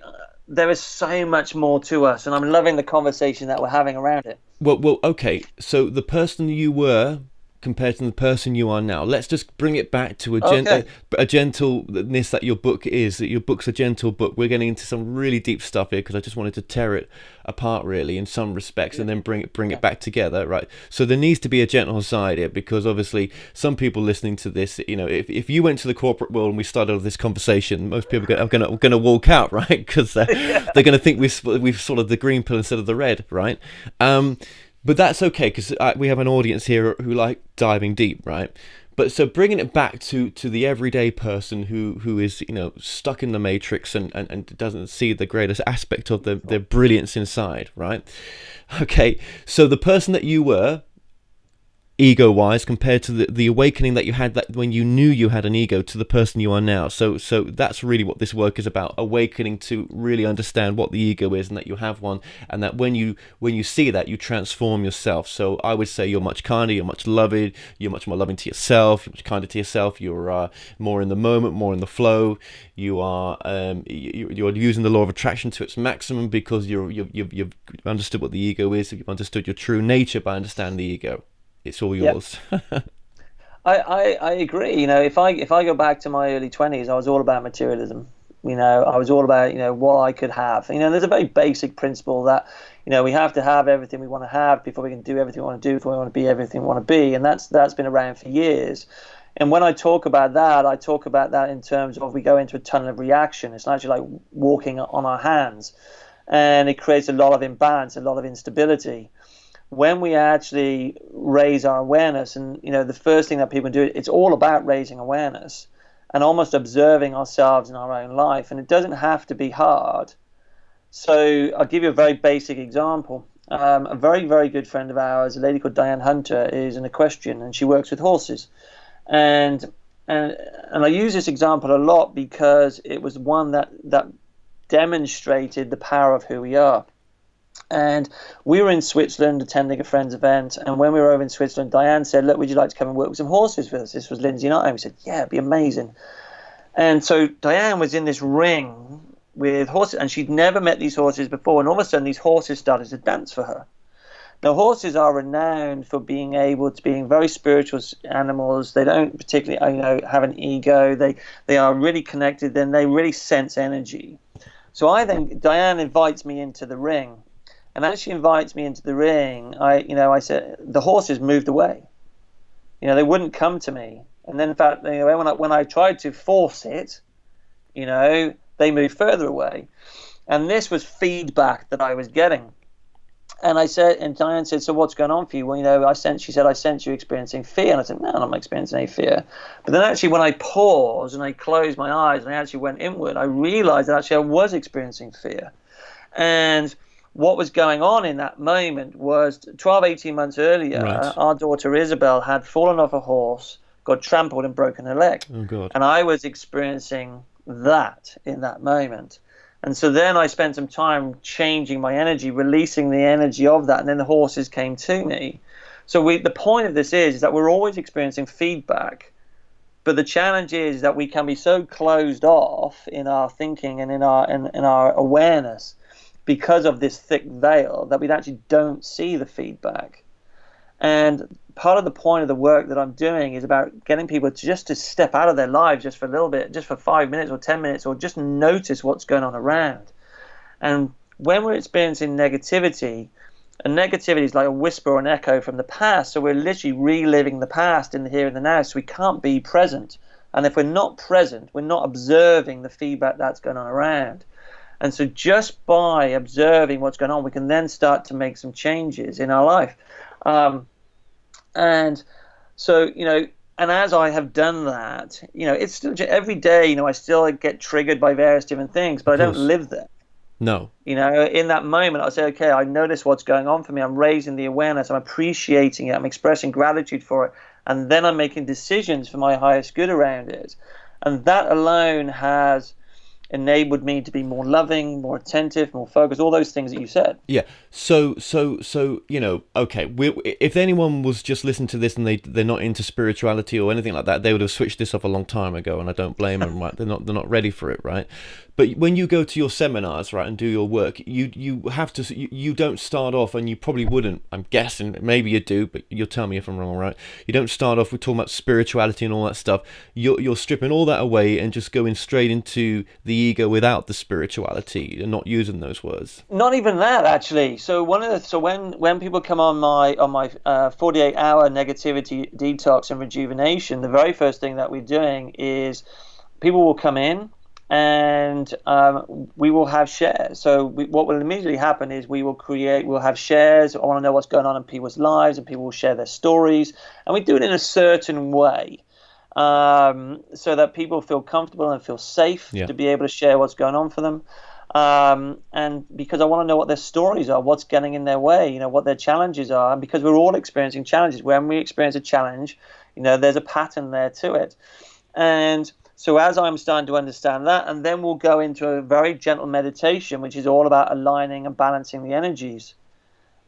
there is so much more to us, and I'm loving the conversation that we're having around it. Well, okay. So the person you were compared to the person you are now, let's just bring it back to a gentleness that your book is. That your book's a gentle book. We're getting into some really deep stuff here because I just wanted to tear it apart, really, in some respects, and then bring it back together, right? So there needs to be a gentle side here, because obviously some people listening to this, if you went to the corporate world and we started this conversation, most people are going to walk out, right? Because they're going to think we've swallowed the green pill instead of the red, right? But that's okay, because we have an audience here who like diving deep, right? But so bringing it back to the everyday person who is stuck in the matrix and doesn't see the greatest aspect of the brilliance inside, right? Okay, so the person that you were, ego-wise, compared to the awakening that you had that when you knew you had an ego, to the person you are now. So that's really what this work is about, awakening to really understand what the ego is and that you have one, and that when you see that, you transform yourself. So I would say you're much kinder, you're much loving, you're much more loving to yourself, you're much kinder to yourself, you're more in the moment, more in the flow. You are you're using the law of attraction to its maximum, because you've understood what the ego is, you've understood your true nature by understanding the ego. It's all yours. Yep. I agree. If I go back to my early 20s, I was all about materialism. I was all about what I could have. There's a very basic principle that we have to have everything we want to have before we can do everything we want to do, before we want to be everything we want to be, and that's been around for years. And when I talk about that, I talk about that in terms of we go into a tunnel of reaction. It's actually like walking on our hands, and it creates a lot of imbalance, a lot of instability. When we actually raise our awareness, and the first thing that people do, it's all about raising awareness and almost observing ourselves in our own life, and it doesn't have to be hard. So I'll give you a very basic example. A very, very good friend of ours, a lady called Diane Hunter, is an equestrian, and she works with horses. And I use this example a lot because it was one that demonstrated the power of who we are. And we were in Switzerland attending a friend's event, and when we were over in Switzerland, Diane said, "Look, would you like to come and work with some horses with us?" This was Lindsay and I. We said, "Yeah, it'd be amazing." And so Diane was in this ring with horses, and she'd never met these horses before, and all of a sudden these horses started to dance for her. Now, horses are renowned for being very spiritual animals. They don't particularly have an ego. They are really connected, and they really sense energy. So Diane invites me into the ring. And as she invites me into the ring, I said, the horses moved away. They wouldn't come to me. And then, in fact, when I tried to force it, they moved further away. And this was feedback that I was getting. And Diane said, "So what's going on for you?" Well, she said, "I sense you experiencing fear." And I said, "No, I'm not experiencing any fear." But then actually, when I paused and I closed my eyes and I actually went inward, I realized that actually I was experiencing fear. And what was going on in that moment was 12, 18 months earlier, right, our daughter Isabel had fallen off a horse, got trampled and broken her leg. Oh, God. And I was experiencing that in that moment. And so then I spent some time changing my energy, releasing the energy of that, and then the horses came to me. So the point of this is that we're always experiencing feedback, but the challenge is that we can be so closed off in our thinking and in our awareness because of this thick veil that we actually don't see the feedback. And part of the point of the work that I'm doing is about getting people to step out of their lives just for a little bit, just for 5 minutes or 10 minutes, or just notice what's going on around. And when we're experiencing negativity, And negativity is like a whisper or an echo from the past. So we're literally reliving the past in the here and the now. So we can't be present. And if we're not present, we're not observing the feedback that's going on around. And so just by observing what's going on, we can then start to make some changes in our life. And so, and as I have done that, it's still every day, I still get triggered by various different things, but I don't live there. No. In that moment, I say, okay, I notice what's going on for me. I'm raising the awareness. I'm appreciating it. I'm expressing gratitude for it. And then I'm making decisions for my highest good around it. And that alone has enabled me to be more loving, more attentive, more focused, all those things that you said. Yeah. So, okay. If anyone was just listening to this and they're not into spirituality or anything like that, they would have switched this off a long time ago, and I don't blame them. Right? They're not ready for it, right? But when you go to your seminars, right, and do your work, you have to. You don't start off, and you probably wouldn't. I'm guessing maybe you do, but you'll tell me if I'm wrong, right? You don't start off with talking about spirituality and all that stuff. You're stripping all that away and just going straight into the ego without the spirituality and not using those words. Not even that, actually. So when people come on my 48-hour negativity detox and rejuvenation, the very first thing that we're doing is people will come in and we will have shares. So what will immediately happen is we'll have shares. I want to know what's going on in people's lives, and people will share their stories, and we do it in a certain way. So that people feel comfortable and feel safe to be able to share what's going on for them. And because I want to know what their stories are, what's getting in their way, what their challenges are. And because we're all experiencing challenges, when we experience a challenge, there's a pattern there to it. And so as I'm starting to understand that, and then we'll go into a very gentle meditation, which is all about aligning and balancing the energies.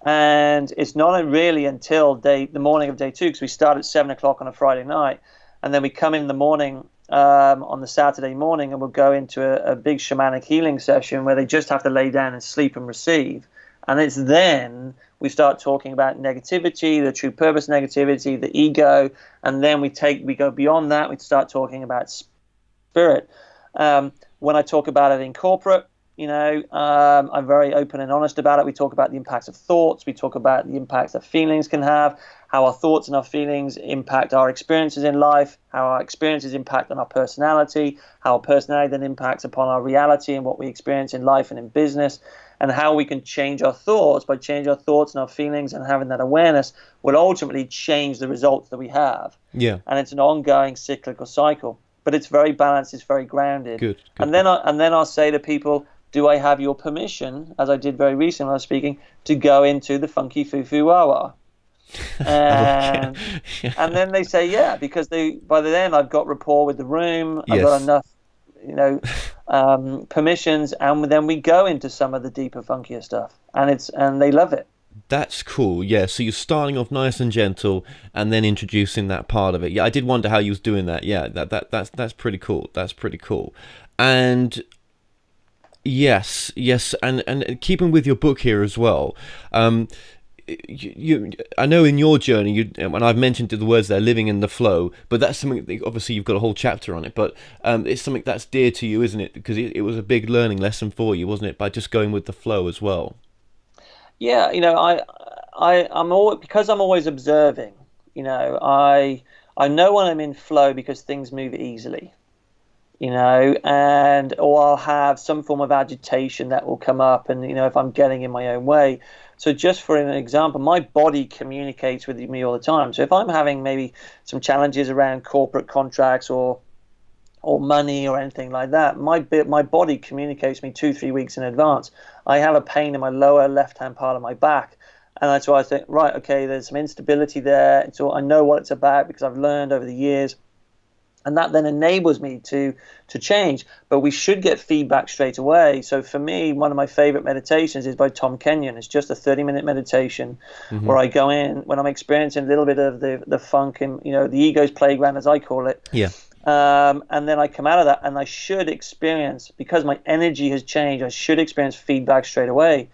And it's not really until the morning of day 2, because we start at 7 o'clock on a Friday night. And then we come in the morning on the Saturday morning, and we'll go into a big shamanic healing session where they just have to lay down and sleep and receive. And it's then we start talking about negativity, the true purpose negativity, the ego, and then we go beyond that. We start talking about spirit. When I talk about it in corporate, I'm very open and honest about it. We talk about the impacts of thoughts. We talk about the impacts that feelings can have, how our thoughts and our feelings impact our experiences in life, how our experiences impact on our personality, how our personality then impacts upon our reality and what we experience in life and in business, and how we can change our thoughts. By changing our thoughts and our feelings and having that awareness will ultimately change the results that we have. Yeah. And it's an ongoing cyclical cycle. But it's very balanced, it's very grounded. Good. And then I'll say to people, do I have your permission, as I did very recently when I was speaking, to go into the funky foo-foo wah-wah? And then they say, yeah, because by then I've got rapport with the room, I've got enough, permissions, and then we go into some of the deeper, funkier stuff, and they love it. That's cool. Yeah, so you're starting off nice and gentle, and then introducing that part of it. Yeah, I did wonder how you was doing that. Yeah, that's pretty cool. That's pretty cool. And yes, and keeping with your book here as well. You I know in your journey, and I've mentioned the words there, living in the flow, but that's something that, obviously you've got a whole chapter on it, but it's something that's dear to you, isn't it? Because it was a big learning lesson for you, wasn't it, by just going with the flow as well? Yeah, I'm always observing. I know when I'm in flow because things move easily. Or I'll have some form of agitation that will come up, and if I'm getting in my own way. So just for an example, my body communicates with me all the time. So if I'm having maybe some challenges around corporate contracts or money or anything like that, my body communicates me 2-3 weeks in advance. I have a pain in my lower left-hand part of my back, and that's why I think, right, okay, there's some instability there. So I know what it's about because I've learned over the years. And that then enables me to change. But we should get feedback straight away. So for me, one of my favorite meditations is by Tom Kenyon. It's just a 30-minute meditation where I go in when I'm experiencing a little bit of the funk and, the ego's playground, as I call it. Yeah. And then I come out of that, and I should experience, because my energy has changed, I should experience feedback straight away.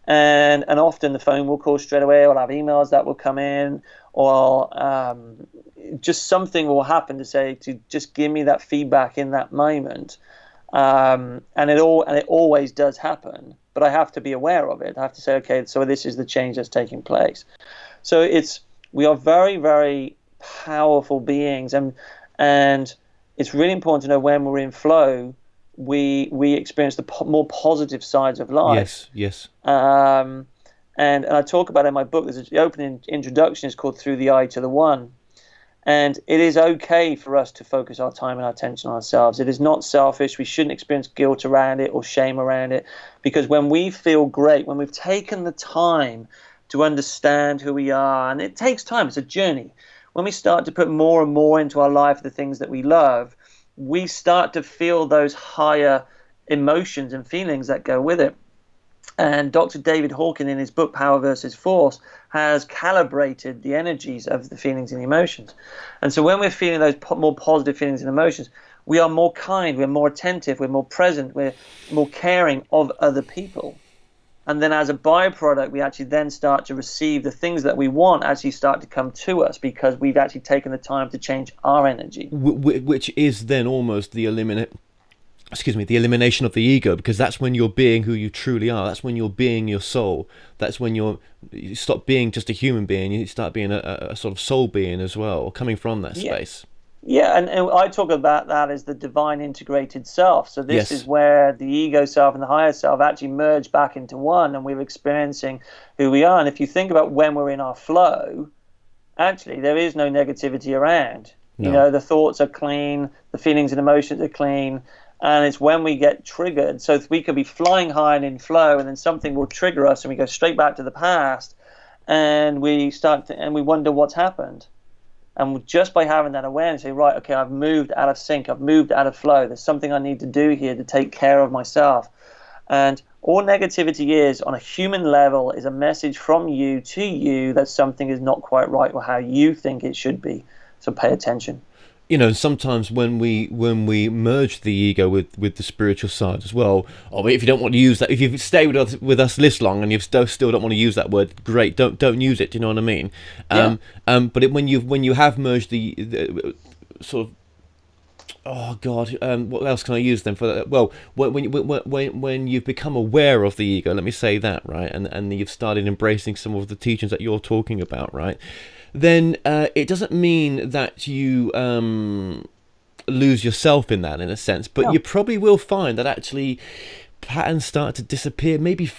And often the phone will call straight away, or I'll have emails that will come in, or just something will happen to say, to just give me that feedback in that moment. And it always does happen, but I have to be aware of it. I have to say, okay, so this is the change that's taking place. So we are very, very powerful beings, and it's really important to know when we're in flow, we experience the more positive sides of life. Yes. And I talk about it in my book. The opening introduction is called Through the Eye to the One. And it is okay for us to focus our time and our attention on ourselves. It is not selfish. We shouldn't experience guilt around it or shame around it. Because when we feel great, when we've taken the time to understand who we are, and it takes time, it's a journey. When we start to put more and more into our life the things that we love, we start to feel those higher emotions and feelings that go with it. And Dr. David Hawkins, in his book Power versus Force, has calibrated the energies of the feelings and the emotions. And so when we're feeling those more positive feelings and emotions, we are more kind, we're more attentive, we're more present, we're more caring of other people. And then as a byproduct, we actually then start to receive the things that we want actually start to come to us because we've actually taken the time to change our energy. Which is then almost the elimination of the ego, because that's when you're being who you truly are. That's when you're being your soul. That's when you stop being just a human being. You start being a sort of soul being as well, coming from that space. Yeah, and I talk about that as the divine integrated self. So this is where the ego self and the higher self actually merge back into one, and we're experiencing who we are. And if you think about when we're in our flow, actually there is no negativity around. No. You know, the thoughts are clean, the feelings and emotions are clean. And it's when we get triggered. So we could be flying high and in flow, and then something will trigger us, and we go straight back to the past, and we wonder what's happened. And just by having that awareness, say, right, okay, I've moved out of sync, I've moved out of flow. There's something I need to do here to take care of myself. And all negativity is, on a human level, is a message from you to you that something is not quite right or how you think it should be. So pay attention. You know, sometimes when we merge the ego with the spiritual side as well, or if you don't want to use that, if you stay with us this long and you still don't want to use that word, great, don't use it. Do you know what I mean? But when you have merged the sort of, oh God, what else can I use then for that? Well, when you've become aware of the ego, let me say that, right, and you've started embracing some of the teachings that you're talking about, right, then it doesn't mean that you lose yourself in that, in a sense, but you probably will find that actually patterns start to disappear. Maybe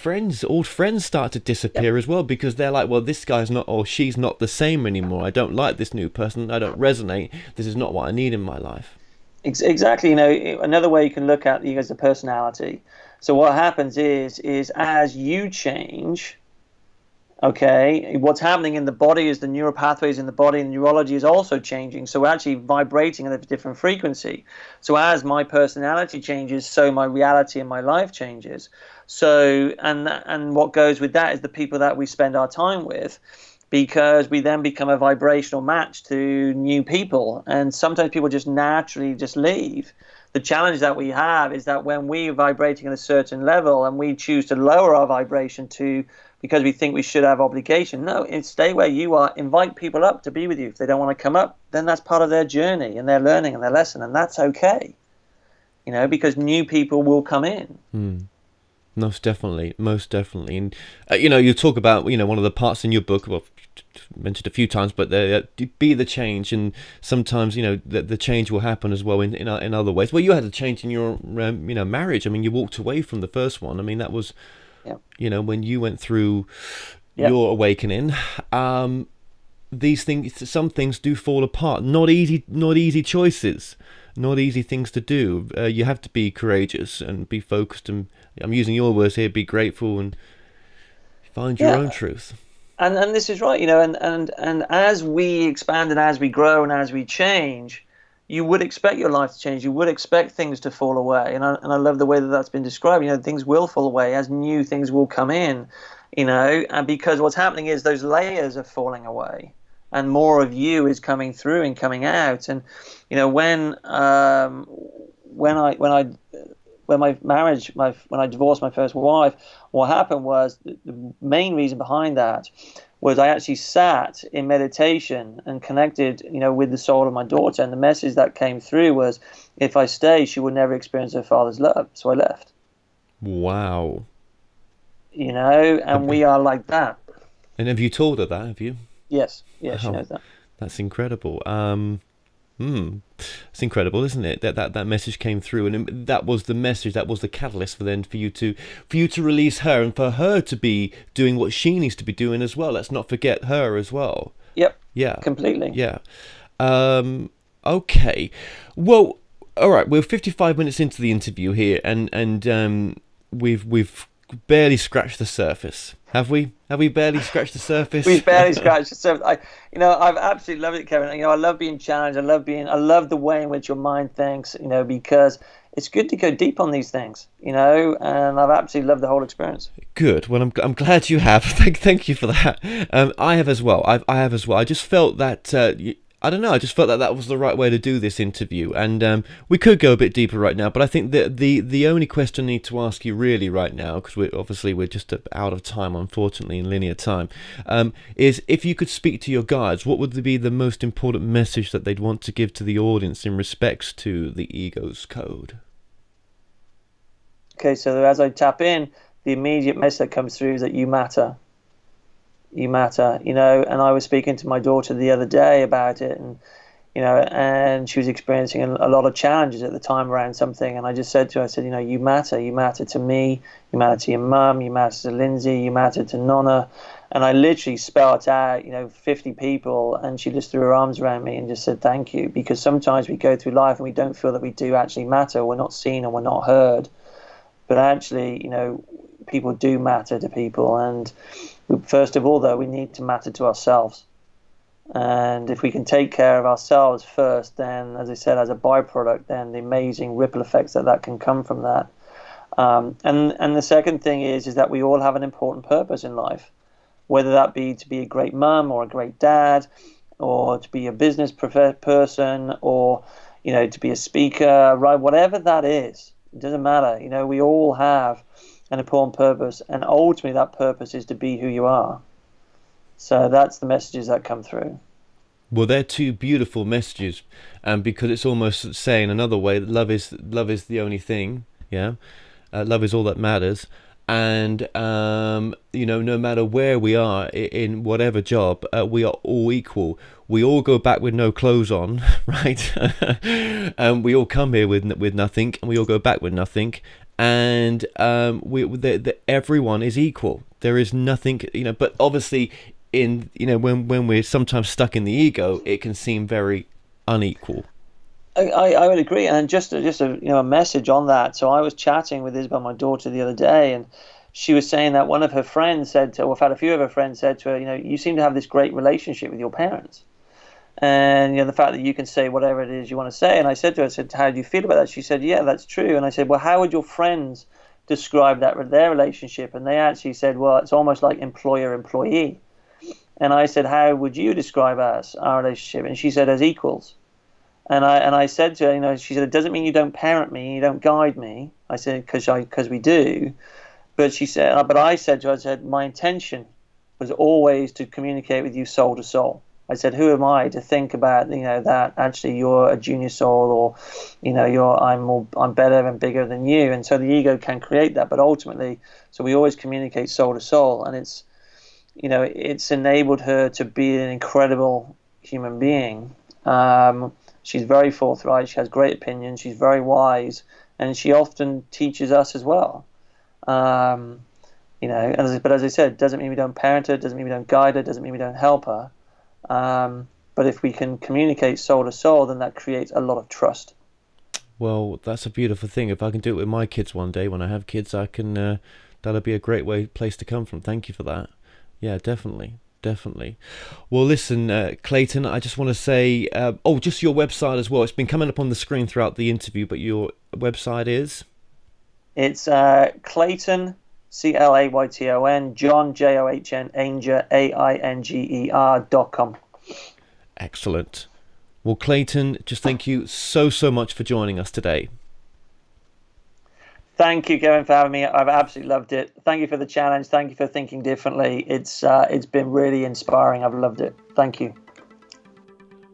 old friends start to disappear as well, because they're like, well, this guy's not, or she's not the same anymore. I don't like this new person. I don't resonate. This is not what I need in my life. Exactly. You know, another way you can look at the ego is the personality. So what happens is as you change, okay, what's happening in the body is the neural pathways in the body and neurology is also changing. So we're actually vibrating at a different frequency. So as my personality changes, so my reality and my life changes. So and what goes with that is the people that we spend our time with, because we then become a vibrational match to new people. And sometimes people just naturally just leave. The challenge that we have is that when we are vibrating at a certain level and we choose to lower our vibration because we think we should have obligation. No, stay where you are. Invite people up to be with you. If they don't want to come up, then that's part of their journey and their learning and their lesson, and that's okay. You know, because new people will come in. Most definitely. And you know, you talk about, you know, one of the parts in your book, well, mentioned a few times, but be the change, and sometimes, you know, the change will happen as well in other ways. Well, you had a change in your marriage. I mean, you walked away from the first one. I mean, that was, you know, when you went through your awakening. These things, some things do fall apart. Not easy choices. Not easy things to do. You have to be courageous and be focused, and I'm using your words here, be grateful and find your own truth. And this is right, you know, and as we expand and as we grow and as we change, you would expect your life to change. You would expect things to fall away. And I love the way that that's been described. You know, things will fall away as new things will come in, you know, and because what's happening is those layers are falling away and more of you is coming through and coming out. And, you know, when I divorced my first wife, what happened was the main reason behind that was I actually sat in meditation and connected, with the soul of my daughter. And the message that came through was, if I stay, she would never experience her father's love. So I left. Wow. And we are like that. And have you told her that? Have you? Yes. Yeah, she Wow, knows that. that's incredible. It's incredible, isn't it? That message came through, and that was the message. That was the catalyst for you to release her, and for her to be doing what she needs to be doing as well. Let's not forget her as well. Yep. Yeah. Completely. Yeah. Okay. Well, all right. We're 55 minutes into the interview here, and we've barely scratched the surface. Have we? Have we barely scratched the surface? We've barely scratched the surface. I've absolutely loved it, Kevin. I love being challenged. I love the way in which your mind thinks. Because it's good to go deep on these things. And I've absolutely loved the whole experience. Good. Well, I'm glad you have. Thank you for that. I have as well. I have as well. I just felt that. I don't know. I just felt that was the right way to do this interview, and we could go a bit deeper right now. But I think that the only question I need to ask you really right now, because we're just out of time, unfortunately, in linear time, is if you could speak to your guides, what would be the most important message that they'd want to give to the audience in respects to the ego's code? Okay, so as I tap in, the immediate message that comes through is that you matter. You matter, and I was speaking to my daughter the other day about it, and she was experiencing a lot of challenges at the time around something, and I just said to her, I said, you matter to me, you matter to your mum, you matter to Lindsay, you matter to Nonna, and I literally spelt out, 50 people, and she just threw her arms around me and just said thank you, because sometimes we go through life and we don't feel that we do actually matter, we're not seen and we're not heard, but actually, people do matter to people, and first of all, though, we need to matter to ourselves. And if we can take care of ourselves first, then, as I said, as a byproduct, then the amazing ripple effects that can come from that. And the second thing is that we all have an important purpose in life, whether that be to be a great mum or a great dad, or to be a business person, or, to be a speaker, right? Whatever that is, it doesn't matter. We all have an important purpose, and ultimately that purpose is to be who you are. So that's the messages that come through. Well, they're two beautiful messages, because it's almost saying another way that love is the only thing. Yeah, love is all that matters, and no matter where we are in whatever job, we are all equal. We all go back with no clothes on, right? And we all come here with nothing, and we all go back with nothing. And everyone is equal. There is nothing, but obviously when we're sometimes stuck in the ego, it can seem very unequal. I would agree, and just a message on that. So I was chatting with Isabel, my daughter, the other day, and she was saying that one of her friends said to her, I've had a few of her friends said to her, you seem to have this great relationship with your parents. And the fact that you can say whatever it is you want to say. And I said to her, how do you feel about that? She said, yeah, that's true. And I said, well, how would your friends describe their relationship? And they actually said, well, it's almost like employer-employee. And I said, how would you describe our relationship? And she said, as equals. And I said to her, she said, it doesn't mean you don't parent me, you don't guide me. I said, because we do. But I said to her, my intention was always to communicate with you soul to soul. I said, who am I to think about, that actually you're a junior soul, or, I'm better and bigger than you. And so the ego can create that, but ultimately, so we always communicate soul to soul, and it's enabled her to be an incredible human being. She's very forthright. She has great opinions. She's very wise, and she often teaches us as well. But as I said, doesn't mean we don't parent her, doesn't mean we don't guide her, doesn't mean we don't help her. But if we can communicate soul to soul, then that creates a lot of trust. Well, that's a beautiful thing. If I can do it with my kids one day, when I have kids, I can. That'll be a great place to come from. Thank you for that. Yeah, definitely. Well, listen, Clayton, I just want to say, just your website as well. It's been coming up on the screen throughout the interview, but your website is? It's Clayton, Clayton, John, John, Ainger, Ainger.com. Excellent. Well, Clayton, just thank you so much for joining us today. Thank you, Kevin, for having me. I've absolutely loved it. Thank you for the challenge. Thank you for thinking differently. It's been really inspiring. I've loved it. Thank you.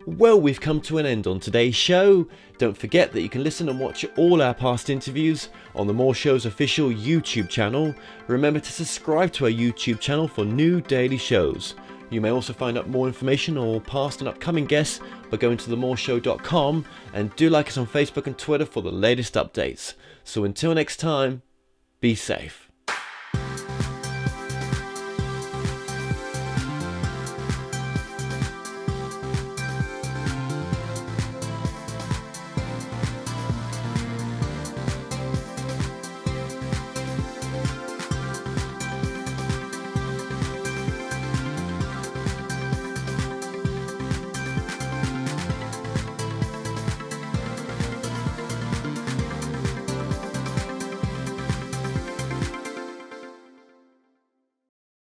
Well, we've come to an end on today's show. Don't forget that you can listen and watch all our past interviews on the More Show's official YouTube channel. Remember to subscribe to our YouTube channel for new daily shows. You may also find out more information on past and upcoming guests by going to themoreshow.com, and do like us on Facebook and Twitter for the latest updates. So until next time, be safe.